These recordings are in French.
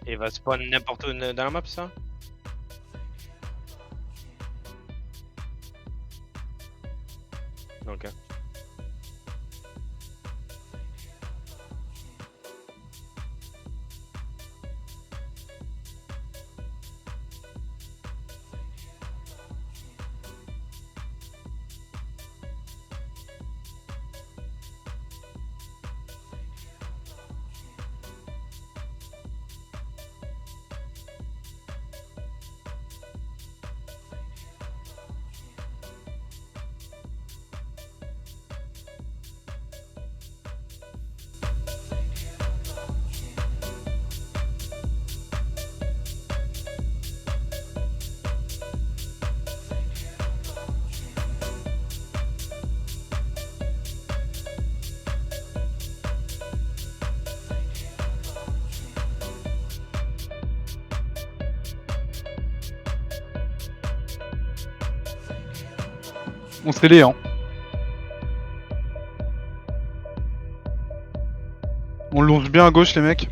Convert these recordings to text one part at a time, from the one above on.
Il va spawn n'importe où dans la map, ça? Ok. On se télé, hein. On longe bien à gauche, les mecs.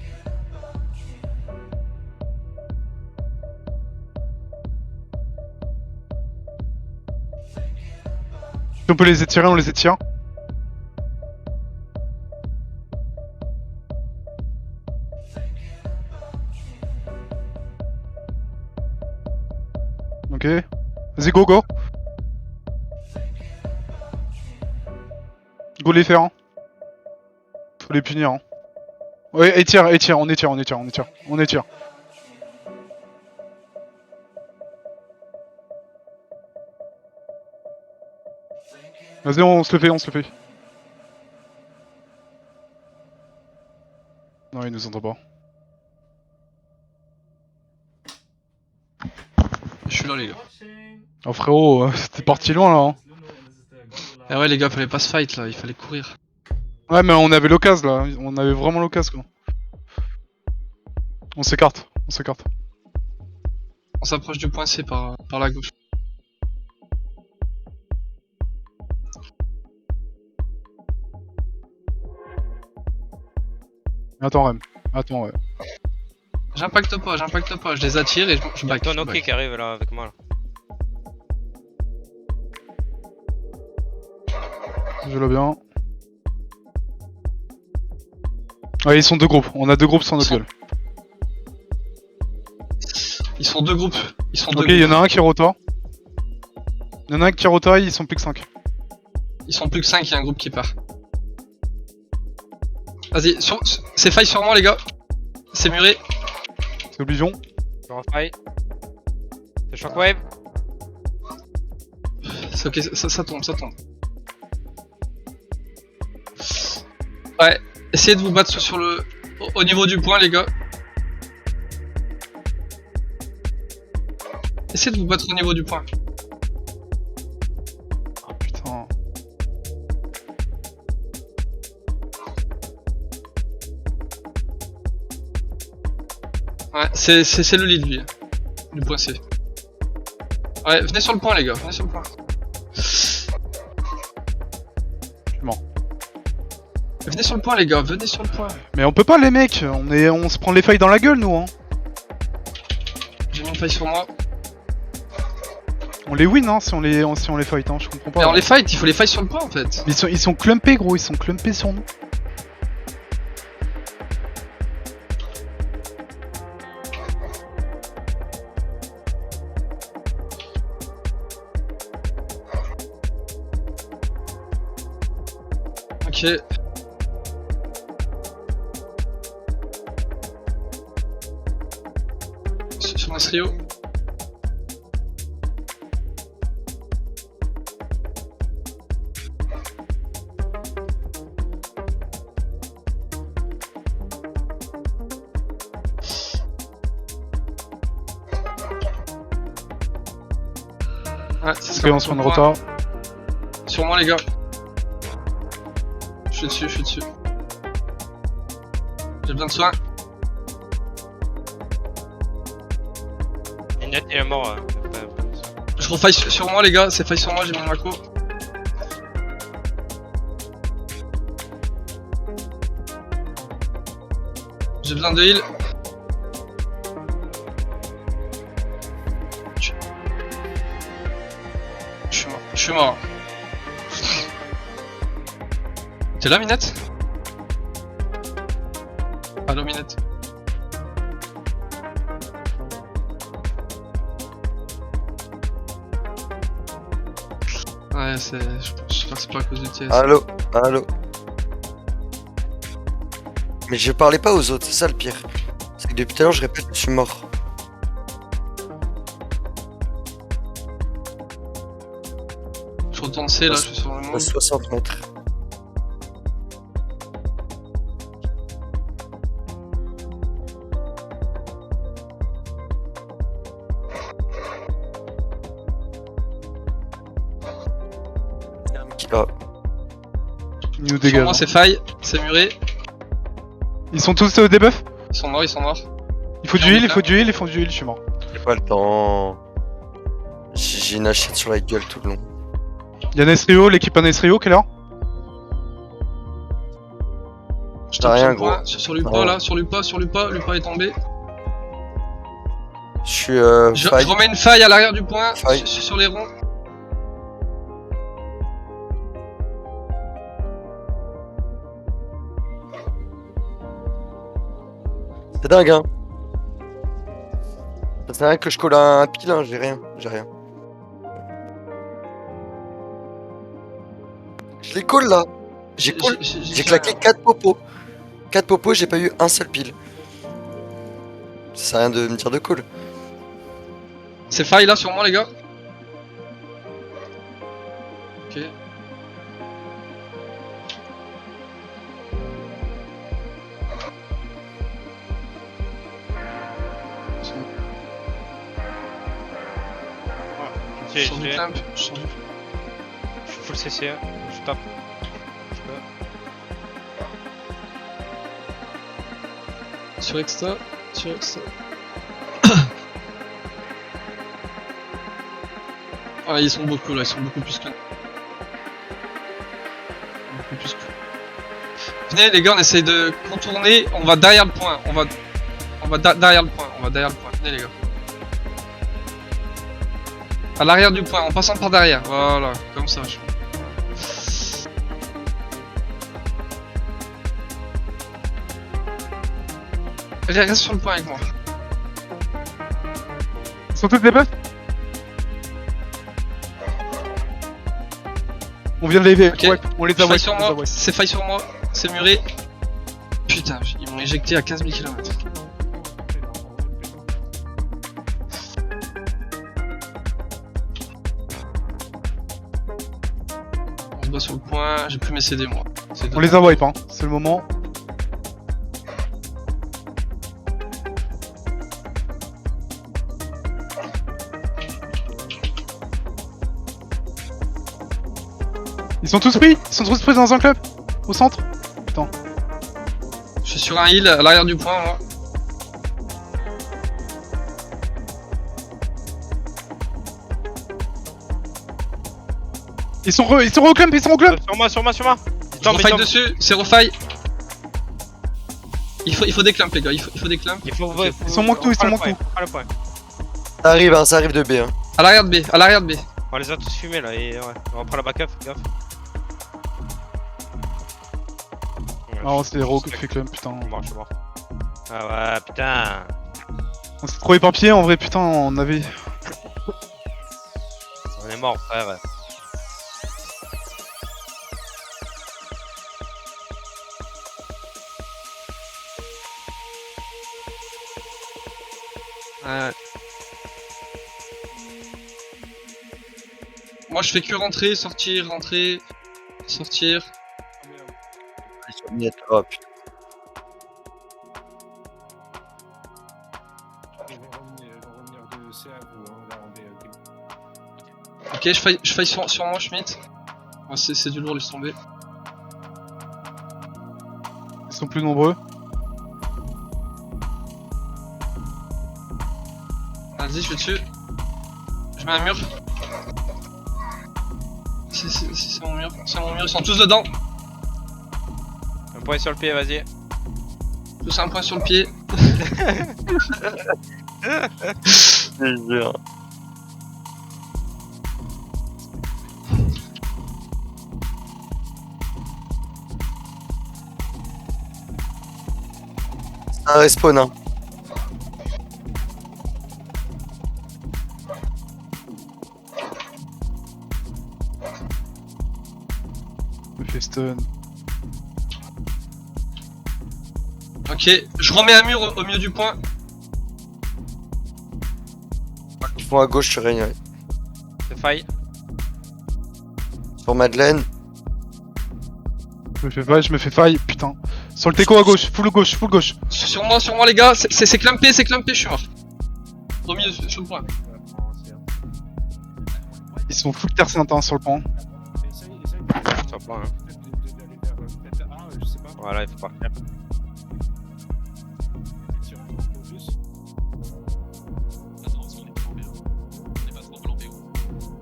Si on peut les étirer, on les étire. Ok. Vas-y, go, go. Go les faire, hein. Faut les punir, hein. Ouais, étire, étire, on étire, on étire, on étire, on étire. Vas-y, on se le fait, on se le fait. Non, il nous entend pas. Je suis là, les gars. Oh frérot, c'était parti loin là. Hein. Ah ouais, les gars, fallait pas se fight là, il fallait courir. Ouais, mais on avait l'occasion là, on avait vraiment l'occasion quoi. On s'écarte, on s'écarte. On s'approche du point C par la gauche. Attends, Rem. Attends, ouais. J'impacte pas, je les attire et je back. Ton ok qui arrive là avec moi là. Je l'ai bien. Ouais, ils sont deux groupes, on a deux groupes sans notre gueule. Ils sont deux groupes. Ils sont deux Ok, il y en a un qui rota. Il y en a un qui rota, ils sont plus que 5. Ils sont plus que 5, il y a un groupe qui part. Vas-y, c'est faille sur moi les gars. C'est muré. C'est obligeant. Je refaille. C'est shockwave. C'est ok, ça tombe, ça tombe. Ouais, essayez de vous battre sur le... au niveau du point les gars. Essayez de vous battre au niveau du point. Oh putain. Ouais, c'est le lead lui. Du point C. Ouais, venez sur le point les gars, venez sur le point. Venez sur le point les gars, venez sur le point. Mais on peut pas les mecs, on se prend les failles dans la gueule nous hein. J'ai mis une faille sur moi. On les win hein si on les fight hein, je comprends pas. Mais on les fight, il faut les fight sur le point en fait. Ils sont clumpés gros, ils sont clumpés sur nous. Ok. Sur notre trio. Ouais, c'est Ok, on se prend de retard. Sur moi les gars. Je suis dessus. J'ai besoin de soins. Net il est mort. Je refaille sur moi les gars, c'est faille sur moi, j'ai mon Mako. J'ai besoin de heal. Je suis mort. T'es là, Minette? Allô, Minette? Ouais, c'est. Je crois que c'est pas à cause du TS. Allô, allô. Mais je parlais pas aux autres, c'est ça le pire. C'est que depuis tout à l'heure je répète que je suis mort. Je retourne C là, je suis sur le À monde. 60 mètres. Ah, Ils nous Sur dégagent. moi, c'est faille, c'est muré. Ils sont tous debuff. Ils sont morts, ils sont morts. Il faut du heal, il faut du heal, il faut du heal, je suis mort. j'ai pas le temps. J'ai une hachette sur la gueule tout le long. Y'a Nesrio, l'équipe à Nesrio qui est là. Je T'as tape rien, sur le gros. point, sur Lupa Non. là, sur Lupa, Lupa est tombé. Je suis Je faille. remets une faille à l'arrière du point, Faille. sur les ronds. C'est dingue, hein. Ça sert à rien que je colle un pile, hein. J'ai rien, j'ai rien. Je les colle là. J'ai claqué 4 popos. 4 popos, j'ai pas eu un seul pile. Ça sert à rien de me dire de call. C'est faille là sur moi, les gars. Ok. Je Sur du suis clamp, sur du- full CC, je tape. Je peux. sur Exta, sur Exta. Ah, ils sont beaucoup là, ils sont beaucoup plus que. Beaucoup plus que. Venez les gars, on essaye de contourner, on va derrière le point, on va derrière le point, venez les gars. À l'arrière du point, en passant par derrière, voilà, comme ça. Reste sur le point avec moi. Ils sont tous debuff. On vient de les Ok. wipe, on les a Faille wipe, sur on les a moi, wipe. c'est faille sur moi, c'est muré. Putain, ils m'ont éjecté à 15 000 km. On se bat sur le point, j'ai plus mes CD moi. C'est On les a wipe, hein. C'est le moment. Ils sont tous pris. Ils sont tous pris dans un club. Au centre. Je suis sur un heal à l'arrière du point moi. Ils sont au club, ils sont au club. Sur moi. Je refaille dessus, c'est refaille. Il faut des clamps les gars, il faut des clamps. Il faut, Ils sont moins que tout, ils sont moins que tout. le point. Ça arrive de B. Hein. À l'arrière de B, à l'arrière de B. On les a tous fumés là et ouais. On reprend la backup, gaffe. Non, c'est Hero qui fait club, putain. Je suis mort. Ah ouais, putain. On s'est trop éparpillé en vrai, putain, on avait. On est mort, frère. Ouais. Moi je fais que rentrer, sortir, rentrer, sortir. Oh putain. Ok, je faille sur moi, Schmitt. Ouais, c'est du lourd, laisse tomber. Ils sont plus nombreux. Vas-y, je suis dessus. Je mets un mur. C'est mon mur, ils sont tous dedans. Un point sur le pied, vas-y. Tous un point sur le pied. Je te jure. Un respawn, hein. Me fait stun. Ok, je remets un mur au milieu du point. Ils font à gauche, tu règnes, ouais. C'est faille. Sur Madeleine. Je me fais faille, putain. Sur le teco à gauche, full gauche, full gauche. Sur moi les gars, c'est clampé, je suis mort. Au milieu, sur le point. Ils sont full terre sainte hein, sur le pont. Sur le plan, hein. Voilà, il faut partir.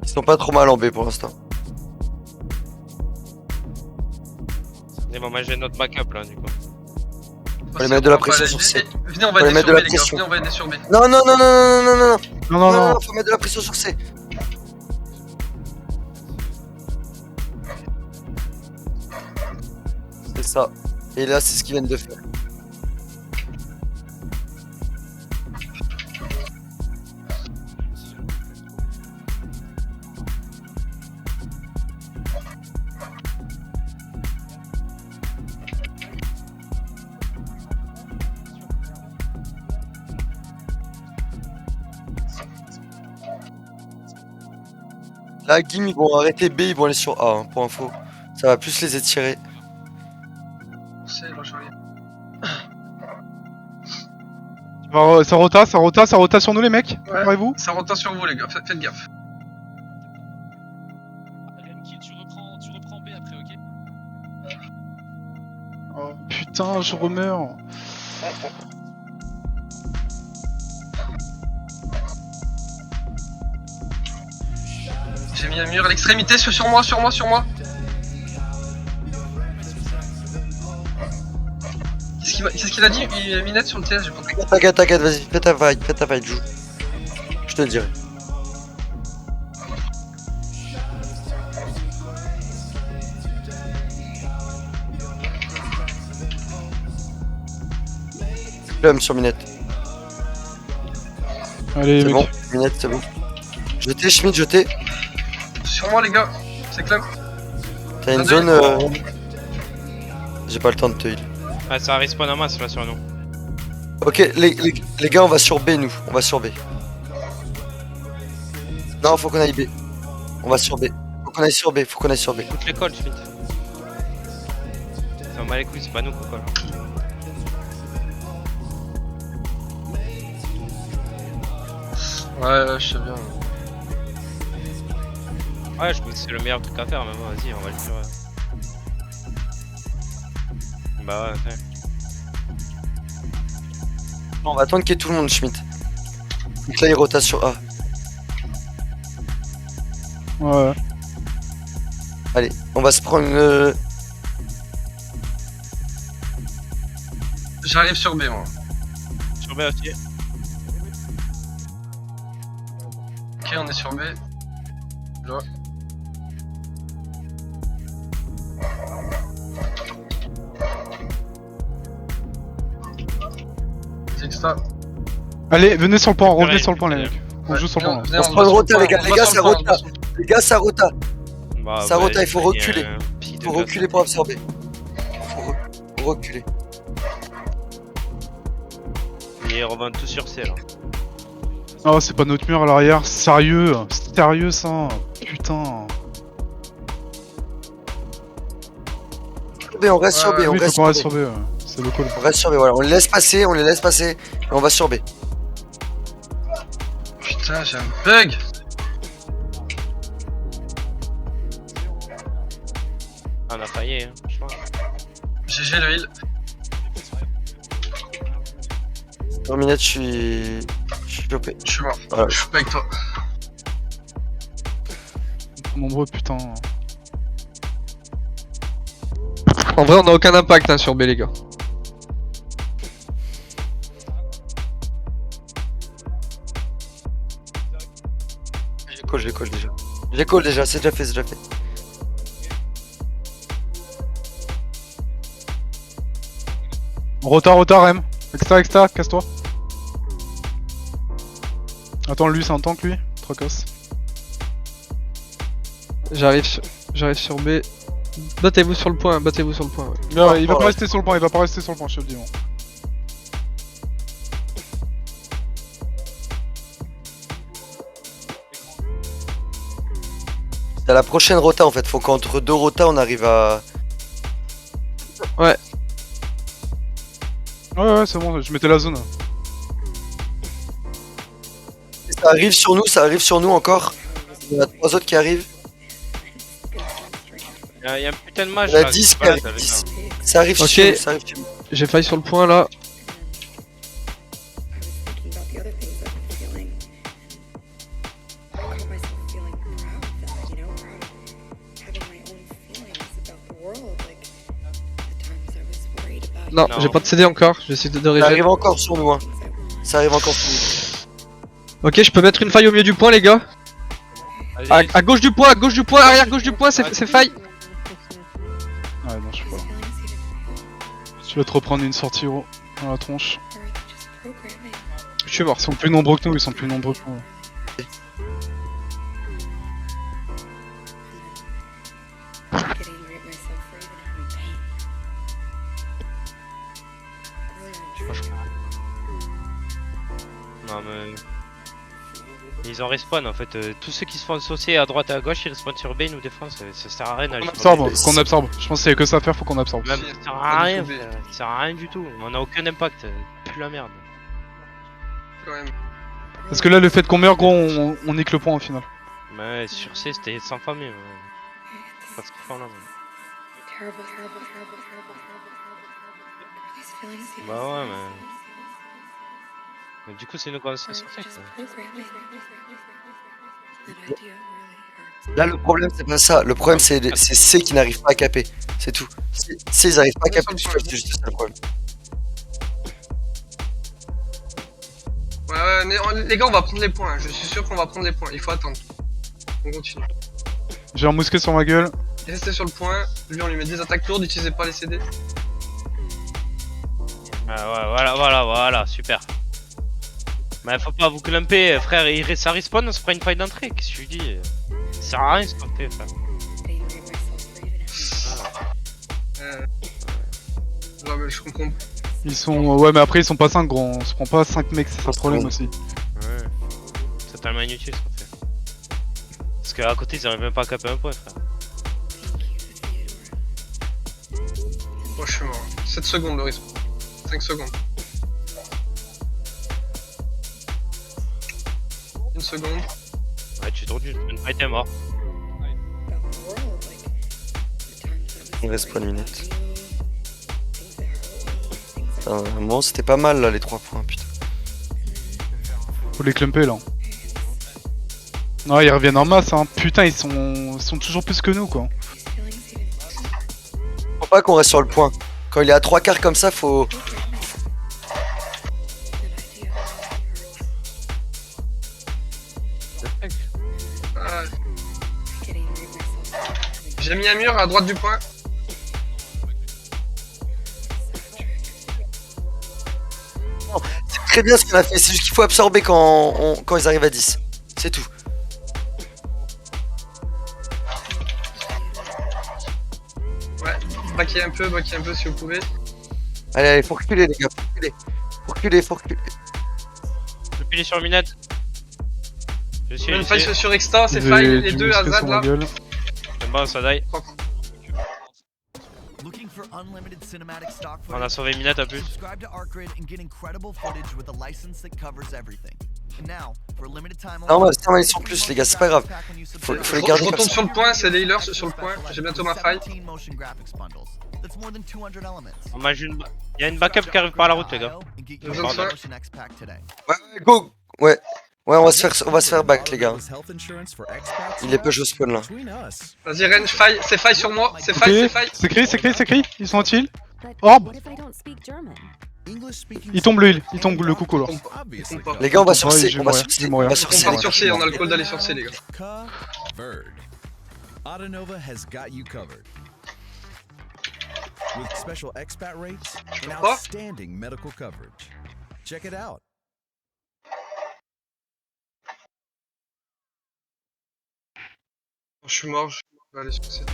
Ils sont pas trop mal en B pour l'instant. Et bon, moi j'ai notre backup là, du coup. Faut les mettre de la pression sur C. Venez, on va Faut les aider mettre sur de B la les gars, pression. venez, on va aider sur B. Non, non, non, non, non, non, non, non. Non, non, Non, non. non, faut mettre de la pression sur C. C'est ça. Et là, c'est ce qu'ils viennent de faire. Là, Gim, ils vont arrêter B, ils vont aller sur A, hein, pour info. Ça va plus les étirer. C'est là, j'arrive. Ça rota sur nous les mecs. Ouais. Préparez-vous. Ça rota sur vous les gars, faites gaffe. Tu reprends B après, ok? Oh, putain, je remeurs. J'ai mis un mur à l'extrémité, sur moi. Qu'est-ce qu'il a dit? Il a mis net sur le TS, j'ai pas compris. T'inquiète, vas-y, fais ta fight, joue. Je te le dirai. Plum sur Minette. Allez, C'est mec. bon, Minette, c'est bon. Jeté, Schmidt, jeté. Sur moi les gars, c'est clair. T'as une Attendez. zone. J'ai pas le temps de te heal. Ah, ça respawn en masse là sur nous. Ok, les gars, on va sur B, nous. On va sur B. Non, faut qu'on aille B. On va sur B. Faut qu'on aille sur B. Toute l'école, Schmitt. Ça m'a les couilles, c'est pas nous quoi. Ouais, je sais bien. Ouais, je trouve que c'est le meilleur truc à faire, mais bon, vas-y, on va le faire. Bah ouais, ouais. On va attendre qu'il y ait tout le monde, Schmidt. Donc là, il rota sur A. Ouais. Allez, on va se prendre une... J'arrive sur B moi. Sur B aussi. Ok, on est sur B. Là. Sexta. Allez, venez sur le pont, revenez Pareil, sur le pont les c'est mecs. On joue sur le pont là. On se prend le rota, les gars, ça rota. Les gars, ça rota. Bah, Ça ouais, rota, il faut y a reculer. un pic de Faut glace. reculer pour absorber. Faut reculer. Il revient tout sur C là. Oh, c'est pas notre mur à l'arrière. Sérieux ça. Putain. B, on reste sur B, on Oui, faut reste qu'on reste sur sur B. B. Ouais. C'est le call. On reste sur B, voilà. On les laisse passer, et on va sur B. Putain, j'ai un bug. Ah, on a failli, hein, franchement. GG le heal. Dans minute, je suis chopé. Je suis mort. Voilà. Je suis pas avec toi. Nombreux, putain. En vrai, on a aucun impact hein, sur B les gars. J'ai call déjà. J'ai call déjà, c'est déjà fait. Rota, Rem. Extra, casse-toi. Attends, lui, c'est un tank, lui. Trocos. J'arrive sur B. Battez-vous sur le point, battez-vous sur le point. Ouais. Non, il va pas rester sur le point, je te le dis. Bon. C'est à la prochaine rota en fait, faut qu'entre deux rotas on arrive à... Ouais, c'est bon, je mettais la zone. Ça arrive sur nous encore. Il y en a 3 autres qui arrivent. Il y a un putain de mage Il y en a là. 10 qui Voilà, arrivent. t'avais 10. ça. Ça arrive Ok. sur nous, ça arrive sur nous. J'ai failli sur le point là. Non, Non. j'ai pas de CD encore, je vais essayer de Ça régénérer. arrive encore sur nous, hein. Ça arrive encore sur nous. Ok, je peux mettre une faille au milieu du point, les gars. Allez, À gauche du point, arrière gauche du point, c'est faille. Ouais, non, je suis pas là. Tu vas te reprendre une sortie dans la tronche. Je suis mort. Ils sont plus nombreux que nous, ils sont plus nombreux que nous. Non mais... Ils en respawn en fait, tous ceux qui se font associer à droite et à gauche, ils respawnent sur B, ils nous défendent, ça sert à rien d'aller On sur absorbe, B. faut qu'on absorbe. Je pense qu'il y a que ça à faire, faut qu'on absorbe. Même, ça sert à rien, frère, ça sert à rien du tout, on a aucun impact, plus la merde. Quand même. Parce que là, le fait qu'on meurt, gros, on nique le point au final. Mais ouais, sur C c'était 100 fois mieux. C'est pas ce qu'ils font là. Mais... Bah ouais, mais du coup, c'est nous qu'on se sur C. Là, le problème, c'est pas ça. Le problème, c'est C qui n'arrive pas à caper. C'est tout. C, ils arrivent pas à caper, c'est juste ça le problème. Ouais, mais les gars, on va prendre les points. Je suis sûr qu'on va prendre les points. Il faut attendre. On continue. J'ai un mousquet sur ma gueule. Restez sur le point. Lui, on lui met des attaques lourdes. N'utilisez pas les CD. Ah ouais, voilà, super. Mais faut pas vous clumper, frère, ça respawn, on se prend une faille d'entrée, qu'est-ce que je lui dis? Ça sert à rien ce qu'on fait, frère. Non, mais je comprends. Ils sont. Ouais, mais après, ils sont pas 5, gros. On se prend pas 5 mecs, c'est ça le problème aussi. Ouais. C'est totalement inutile ce qu'on fait. Parce qu'à côté, ils arrivent même pas à caper un point, frère. Moi, je suis mort. 7 secondes le risque. 5 secondes. 1 seconde. Ouais, tu tournes, une faille, t'es mort. Il reste pas une minute. Bon, c'était pas mal là, les 3 points, putain. Faut les clumper là. Ouais, ils reviennent en masse, hein. Putain, ils sont toujours plus que nous, quoi. Faut pas qu'on reste sur le point. Quand il est à 3 quarts comme ça, faut. J'ai mis un mur à droite du point. C'est très bien ce qu'on a fait, c'est juste qu'il faut absorber quand ils arrivent à 10. C'est tout. Ouais, baquez un peu si vous pouvez. Allez, faut reculer les gars, faut reculer. Je pile sur Minette. Je suis Une ici. faille sur Exta, c'est J'ai faille, les du deux à mousquet Zad sur ma là. gueule. J'aime pas, ça die. On a sauvé Minette à plus. Subscribe to ArcGrid and get incredible footage with a license that covers everything. And now, for a limited time Non, mais ils sont plus, les gars, c'est pas grave. Faut les Je garder comme retourne ça. sur le point, c'est les healers sur le point. J'ai bientôt ma faille. Il y a une backup qui arrive par la route, les gars. Ouais, go. Ouais, on va se faire back, les gars. Il est peu au spawn là. Vas-y Ren, c'est faille sur moi, c'est faille, Ok, c'est faille. c'est écrit. Ils sont en heal. Orb. Il tombe le heal, il tombe le coucou là. Ils font pas. Les gars, on va sur Ouais, C, je on va vais sur C, mourir. on va sur On C. part les sur gars. C, on a le call d'aller sur C les gars. Covered. Autonova has got you covered. with special expat rates and Quoi? outstanding medical coverage. Check it out. Je suis mort, je vais aller sur cette.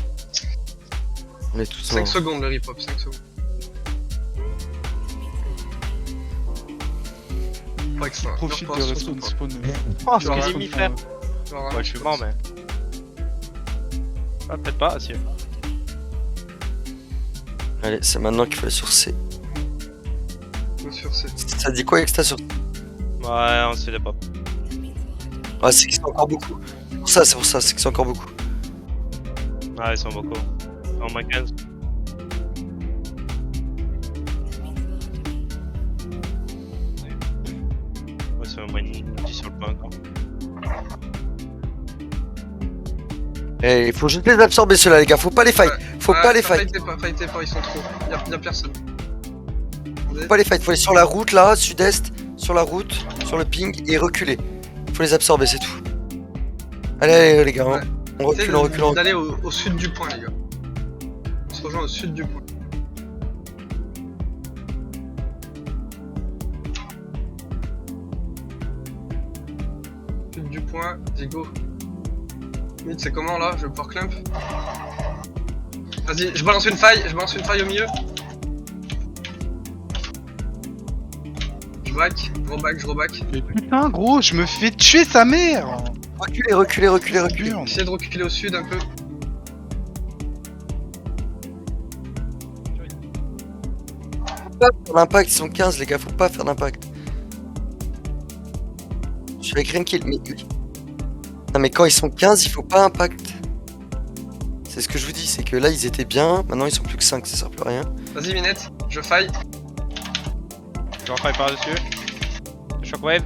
On est tous 5 morts. secondes le rip-hop, 5 secondes. Pas extra. Profite Meurs des pas, respawn surtout pas. spawn. Oh, Tu vas ce qu'il mis, frère. Tu vas Ouais, vraiment- je suis mort, mais. Ah, peut-être pas, si. Allez, c'est maintenant qu'il faut aller sur C. Sur C. Ça dit quoi, Exta sur... Ouais, on se fait des pop. Ah, c'est qu'ils sont encore beaucoup. C'est pour ça, c'est qu'ils sont encore beaucoup. Ah, ils sont beaucoup. En moins 15. Ouais, c'est au moins 10 sur le point encore. Eh, il faut juste les absorber ceux-là, les gars. Faut pas les fight. Faut pas les fight. Fightez pas, ils sont trop. Y'a personne. Faut pas les fight. Faut aller sur la route là, sud-est, sur la route, sur le ping et reculer. Faut les absorber, c'est tout. Allez, allez, les gars. Ouais. On recule, on recule, on recule. D'aller au sud du point, les gars. On se rejoint au sud du point. Sud du point, vas-y go. Mid, c'est comment là? Je vais pouvoir clump. Vas-y, je balance une faille au milieu. Je reback. Mais putain, gros, je me fais tuer sa mère. Reculez, reculez, reculez, reculez. Merde. Essayez de reculer au sud un peu. Faut pas faire l'impact, ils sont 15, les gars. Faut pas faire d'impact. Je suis avec Renkill, mais... Non, mais quand ils sont 15, il faut pas impact. C'est ce que je vous dis, c'est que là, ils étaient bien. Maintenant, ils sont plus que 5, ça sert plus à rien. Vas-y Minette, je faille. Je vais refaire par-dessus. Shockwave.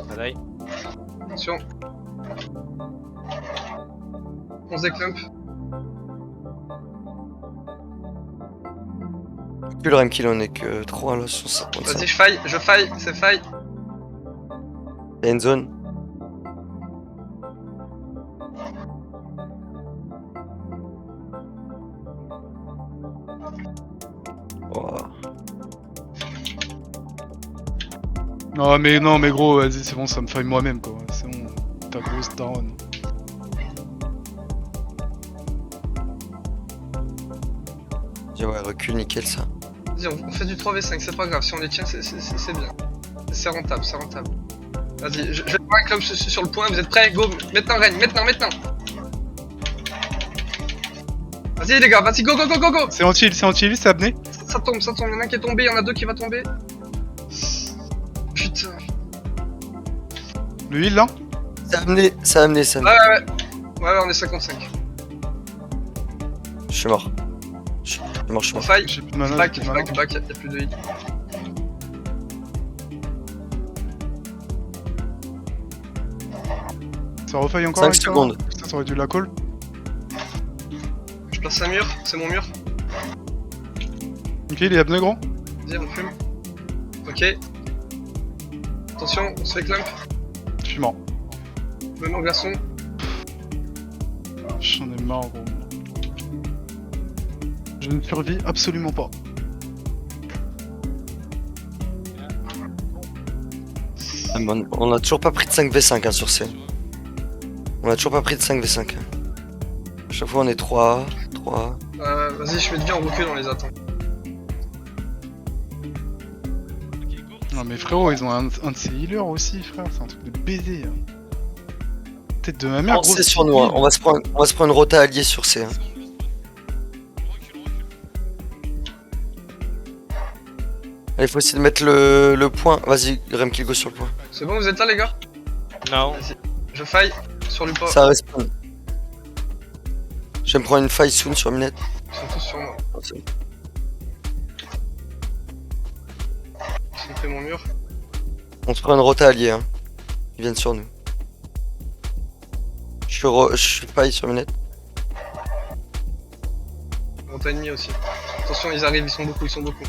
Bataille. Attention. On se déclump. Plus le Renkill, on est que 3 là sur 55. Vas-y, je faille, c'est faille. Il y a une zone. Oh. Non mais gros, vas-y, c'est bon, ça me faille moi-même quoi. C'est bon, ta grosse daronne. Dis ouais, recule, nickel ça. Vas-y, on fait du 3v5, c'est pas grave. Si on les tient, c'est bien. C'est rentable, c'est rentable. Vas-y, je vais faire un clump sur le point, vous êtes prêts? Go, maintenant Rennes, maintenant. Vas-y les gars, vas-y, go. C'est anti-heal, c'est abné. Ça tombe, y'en a un qui est tombé, y'en a deux qui va tomber. Putain. Le heal là. Ça a amené. Ouais, on est 55. Je suis mort. Je suis On mort. faille. J'ai plus de mana, Back, j'ai plus de mana. y'a plus de hit. Ça refaille encore 5 avec ça. secondes. Putain, ça aurait dû la call. Je place un mur, c'est mon mur. Ok, il est abné gros. Vas-y, on fume. Ok. Attention, on se fait clump. Je suis mort. Même en glaçon. J'en ai marre gros. Je ne survis absolument pas. Ah, man, on a toujours pas pris de 5v5 hein, sur C. On a toujours pas pris de 5v5. Chaque fois on est 3. Vas-y, je mets de vie en recul, on les attend. Non mais frérot, ils ont un de ces healers aussi frère, c'est un truc de baiser. Hein. Tête de ma mère gros. C'est sur nous, hein. on va se prendre une rota alliée sur C. Hein. Allez, faut essayer de mettre le point. Vas-y, Remkill, go sur le point. C'est bon, vous êtes là les gars? Non. Vas-y. Je faille sur l'UPA. Ça respawn. Je vais me prendre une faille soon sur Minette. Ils sont tous sur moi. J'ai fait mon mur. On se prend une rota alliée. Hein. Ils viennent sur nous. Je suis faille sur Minette. Mon ennemi aussi. Attention, ils arrivent, ils sont beaucoup.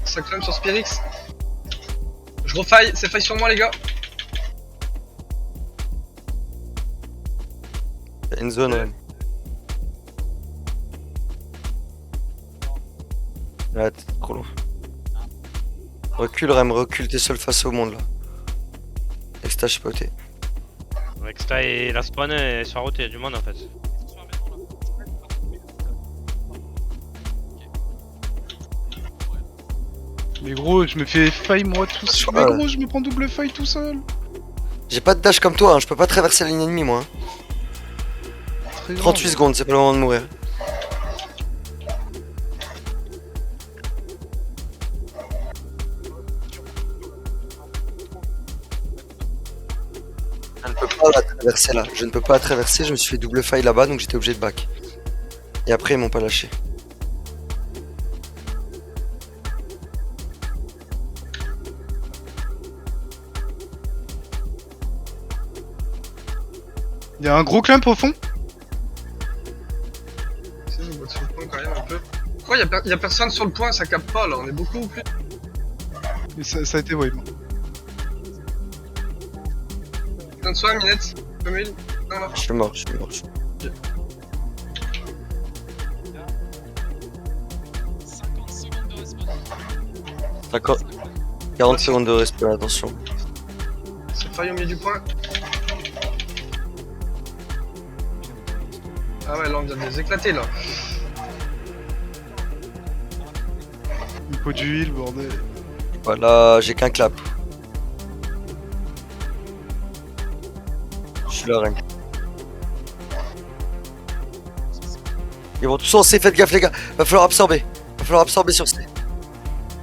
Ça clame sur Spirix. Je refaille, c'est faille sur moi les gars. T'as une zone, Rem. Là, t'es trop loin. Recule, Rem, recule, t'es seul face au monde là. Exta, je sais pas où t'es. Avec ça et la spawn et sur la route, il y a du monde en fait. Mais gros, je me fais faille moi tout seul. Mais gros, je me prends double faille tout seul. J'ai pas de dash comme toi, hein. Je peux pas traverser la ligne ennemie moi. Hein. Très grave. 38 secondes, c'est pas le moment de mourir. Je ne peux pas la traverser là. Je ne peux pas la traverser, je me suis fait double faille là-bas donc j'étais obligé de back. Et après ils m'ont pas lâché. Il y a un gros clump au fond. Si, on voit sur le point quand même un peu. Pourquoi y a personne sur le point, ça capte pas là, on est beaucoup ou plus? Et ça a été wipe. Viens de soi, Minette. Comme il. Non, non. Je suis mort, je suis mort. 50 secondes de respawn. 50... 40 secondes de respect, attention. C'est faille au milieu du point. Ah ouais, là on vient de les éclater là. Il faut du heal, bordel. Voilà, j'ai qu'un clap. Je suis là, Rem. Ils vont tous en C, faites gaffe les gars. Va falloir absorber. Va falloir absorber sur C.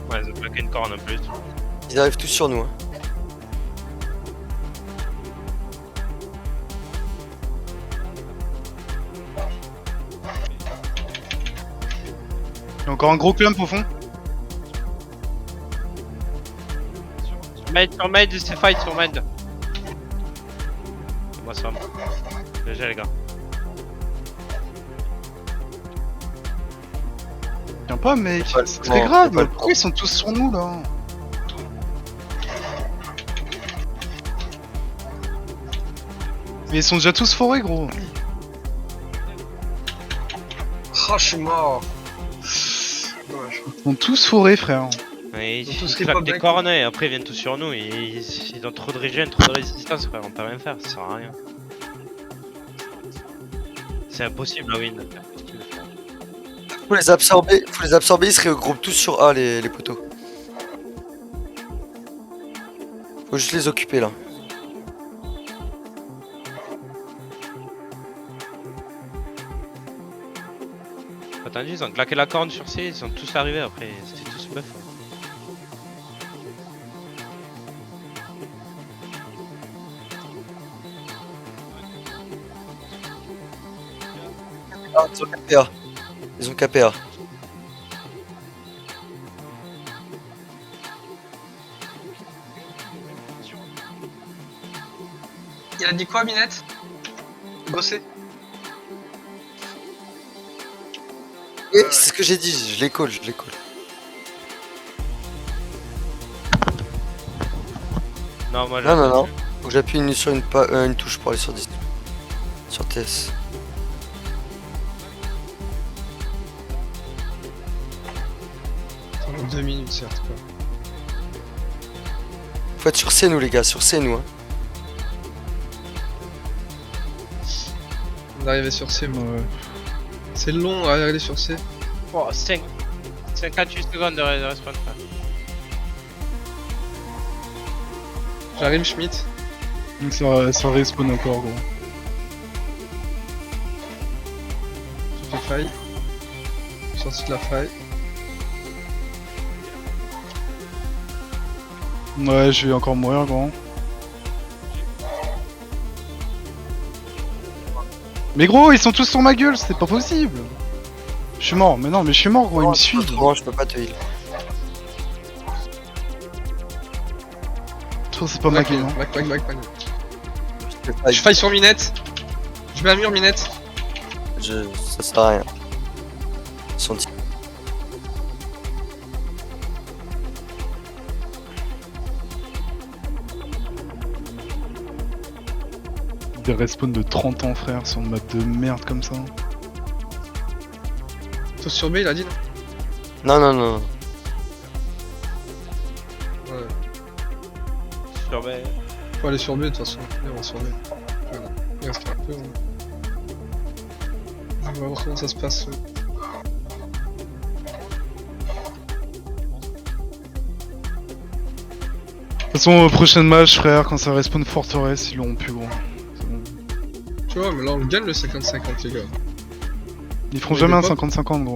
Ouais, ils ont bloqué une corne en plus. Ils arrivent tous sur nous. Hein. Il y a encore un gros clump au fond. Sur maid, c'est fight sur maid. Moi ça. GG les gars. Tiens pas mec, pas le c'est temps, très grave. c'est pas le Pourquoi ils sont tous sur nous là? Mais ils sont déjà tous forés gros. Oh, je suis mort. Dommage. Ils sont tous forés frère. Ouais, Ils ont ils tous claquent rip des back. cornes et après ils viennent tous sur nous. Ils ont trop de régène, trop de résistance frère, on peut rien faire, ça sert à rien. C'est impossible à win. Faut les absorber, ils se regroupent tous sur A les poteaux. Faut juste les occuper là. Attendez, ils ont claqué la corne sur C, ils sont tous arrivés après, c'était tous bluff. Ah, ils ont KPA. Ils ont KPA. Il a dit quoi, Minette? Bosser. Oui, c'est ce que j'ai dit, je les call, Non, moi Non. Faut que j'appuie sur une touche pour aller sur 10. Sur TS. Ça va 2 minutes, certes. Quoi. Faut être sur C nous les gars, sur C nous. Hein. On est arrivé sur C, moi. Ouais. C'est long à aller sur C. Oh, 58 secondes de respawn. J'arrive, Schmitt. Donc ça respawn encore gros. J'ai fait faille. Je suis sorti de la faille. Ouais, je vais encore mourir gros. Mais gros, ils sont tous sur ma gueule, c'est pas possible. Je suis mort, mais non, mais je suis mort gros, ils me suivent. Non, je peux pas te heal. Toi, c'est pas ma game. Hein. Back. Je peux pas Je faille sur Minette. Je mets un mur, Minette. Ça sert à rien. Ils sont Des respawns de 30 ans, frère, sur une map de merde comme ça. Toi sur B, il a dit Non, non, non. non. Ouais. Surveille. Faut aller sur B de toute façon. Allez, on va sur B. Voilà. Il reste un peu. On va voir comment ça se passe. De toute façon, prochaine match, frère, quand ça respawn Fortress, ils l'auront plus gros. C'est bon. Tu vois, mais là on le gagne le 50-50, les gars. Ils feront Mais jamais un des 50-50, gros.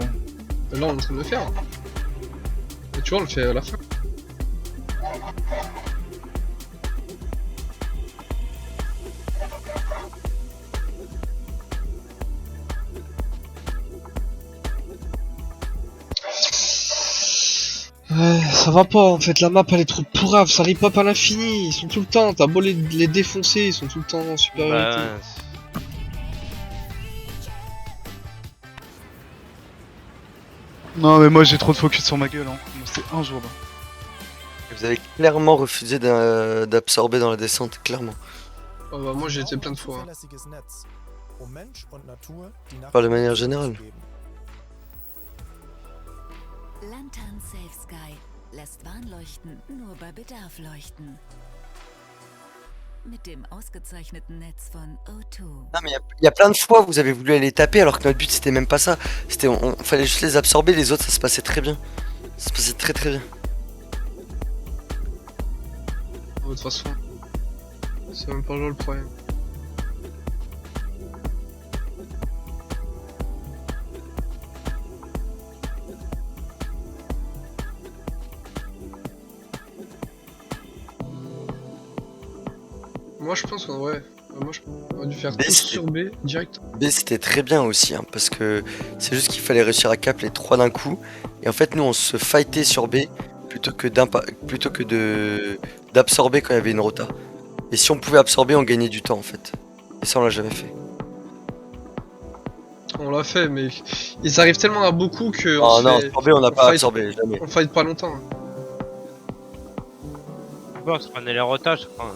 Mais là on est en train de le faire. Et tu vois, on le fait à la fin. Ouais, ça va pas en fait, la map elle est trop pourrave, ça rip up à l'infini, ils sont tout le temps, t'as beau les défoncer, ils sont tout le temps en supériorité. Bah, Non, mais moi j'ai trop de focus sur ma gueule, hein. C'est un jour là. Vous avez clairement refusé d'absorber dans la descente, clairement. Oh bah moi j'ai été plein de fois. Hein. Pas de manière générale. Lantern Safe Sky lässt Warnleuchten nur bei Bedarf leuchten. Mit dem ausgezeichneten Netz von O2. Non mais il y a plein de fois vous avez voulu aller taper alors que notre but c'était même pas ça. C'était on fallait juste les absorber, les autres ça se passait très bien. Ça se passait très très bien. De toute façon, c'est même pas le problème. Moi je pense qu'on on a dû faire B, tous c'était- sur B direct. B c'était très bien aussi hein, parce que c'est juste qu'il fallait réussir à cap les 3 d'un coup. Et en fait nous on se fightait sur B plutôt que d'absorber quand il y avait une rota. Et si on pouvait absorber on gagnait du temps en fait. Et ça on l'a jamais fait. On l'a fait, mais ils arrivent tellement à beaucoup que. Oh non, fait- absorber on n'a pas fight- absorbé, jamais. On fight pas longtemps. Hein. bon, on se prenait les rotages, je crois.